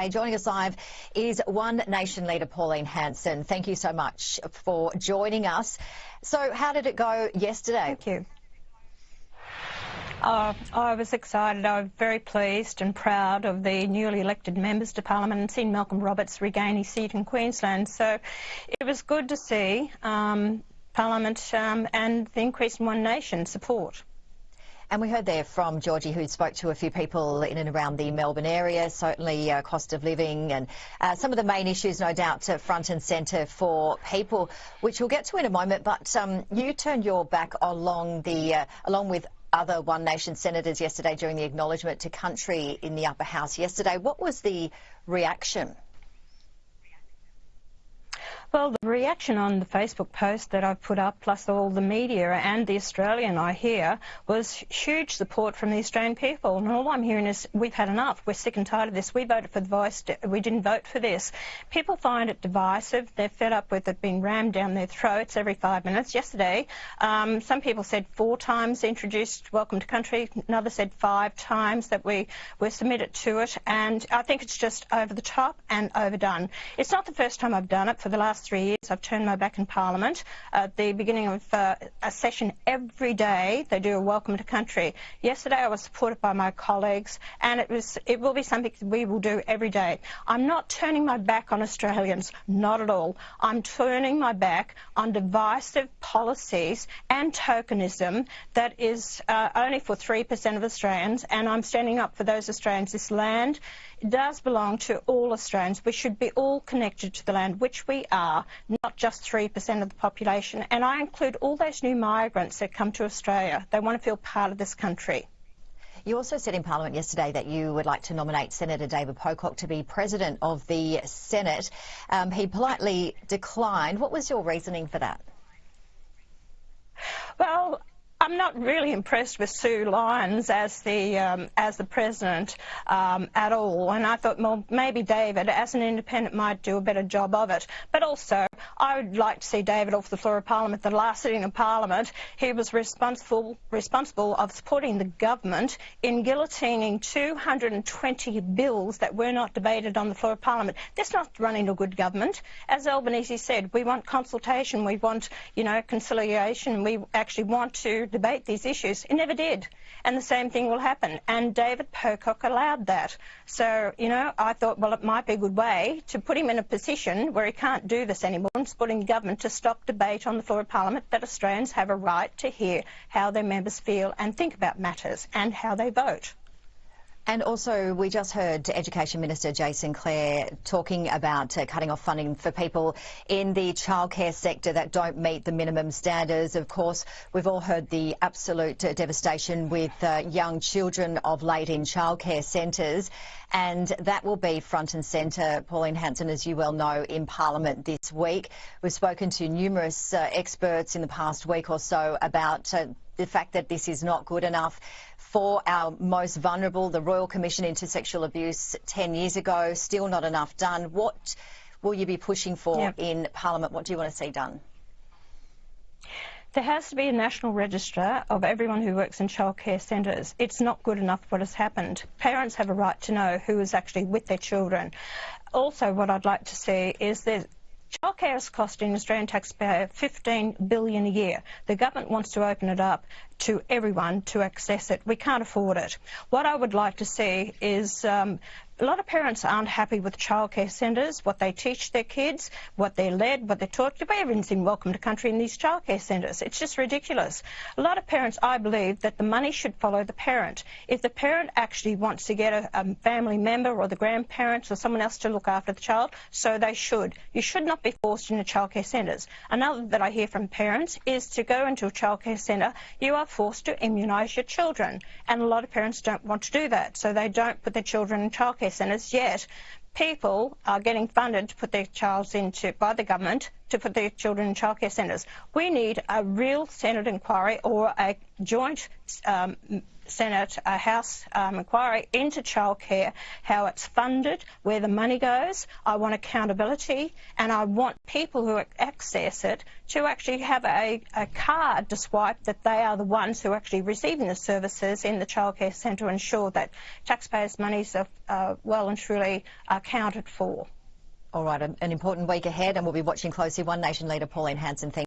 Joining us live is One Nation leader Pauline Hanson. Thank you so much for joining us. So how did it go yesterday? Thank you. I was excited. I was very pleased and proud of the newly elected members to Parliament and seen Malcolm Roberts regain his seat in Queensland. So it was good to see Parliament and the increase in One Nation support. And we heard there from Georgie, who spoke to a few people in and around the Melbourne area, certainly cost of living and some of the main issues, no doubt, front and centre for people, which we'll get to in a moment. But you turned your back along with other One Nation senators yesterday during the Acknowledgement to Country in the Upper House yesterday. What was the reaction? Well, the reaction on the Facebook post that I've put up, plus all the media and the Australian I hear, was huge support from the Australian people. And all I'm hearing is, we've had enough. We're sick and tired of this. We voted for the voice. We didn't vote for this. People find it divisive. They're fed up with it being rammed down their throats every 5 minutes. Yesterday, some people said 4 times introduced Welcome to Country. Another said 5 times that we were submitted to it. And I think it's just over the top and overdone. It's not the first time I've done it. For the last 3 years, I've turned my back in Parliament. At the beginning of a session every day, they do a Welcome to Country. Yesterday, I was supported by my colleagues, and it will be something that we will do every day. I'm not turning my back on Australians, not at all. I'm turning my back on divisive policies and tokenism that is only for 3% of Australians, and I'm standing up for those Australians. This land does belong to all Australians. We should be all connected to the land, which we are, not just 3% of the population. And I include all those new migrants that come to Australia. They want to feel part of this country. You also said in Parliament yesterday that you would like to nominate Senator David Pocock to be President of the Senate. He politely declined. What was your reasoning for that? Well, I'm not really impressed with Sue Lyons as the president at all, and I thought, well, maybe David, as an independent, might do a better job of it. But also, I would like to see David off the floor of Parliament. The last sitting of Parliament, he was responsible of supporting the government in guillotining 220 bills that were not debated on the floor of Parliament. That's not running a good government. As Albanese said, we want consultation, we want, conciliation, we actually want to debate these issues. It never did. And the same thing will happen. And David Pocock allowed that. So, I thought, well, it might be a good way to put him in a position where he can't do this anymore and supporting the government to stop debate on the floor of Parliament, that Australians have a right to hear how their members feel and think about matters and how they vote. And also, we just heard Education Minister Jason Clare talking about cutting off funding for people in the childcare sector that don't meet the minimum standards. Of course, we've all heard the absolute devastation with young children of late in childcare centres, and that will be front and centre, Pauline Hanson, as you well know, in Parliament this week. We've spoken to numerous experts in the past week or so about the fact that this is not good enough for our most vulnerable. The Royal Commission into Sexual Abuse 10 years ago, still not enough done. What will you be pushing for in Parliament? What do you want to see done? There has to be a national register of everyone who works in childcare centres. It's not good enough what has happened. Parents have a right to know who is actually with their children. Also, what I'd like to see is that childcare is costing Australian taxpayer $15 billion a year. The government wants to open it up to everyone to access it. We can't afford it. What I would like to see is a lot of parents aren't happy with childcare centres, what they teach their kids, what they're led, what they're taught. We haven't seen Welcome to Country in these childcare centres. It's just ridiculous. A lot of parents, I believe, that the money should follow the parent. If the parent actually wants to get a family member or the grandparents or someone else to look after the child, so they should. You should not be forced into childcare centres. Another that I hear from parents is to go into a childcare centre, you are forced to immunise your children. And a lot of parents don't want to do that, so they don't put their children in childcare centres, yet people are getting funded to put their child by the government to put their children in childcare centres. We need a real Senate inquiry or a joint Senate House inquiry into childcare, how it's funded, where the money goes. I want accountability, and I want people who access it to actually have a card to swipe that they are the ones who are actually receiving the services in the childcare centre to ensure that taxpayers' monies are well and truly accounted for. All right, an important week ahead, and we'll be watching closely. One Nation leader Pauline Hanson, thank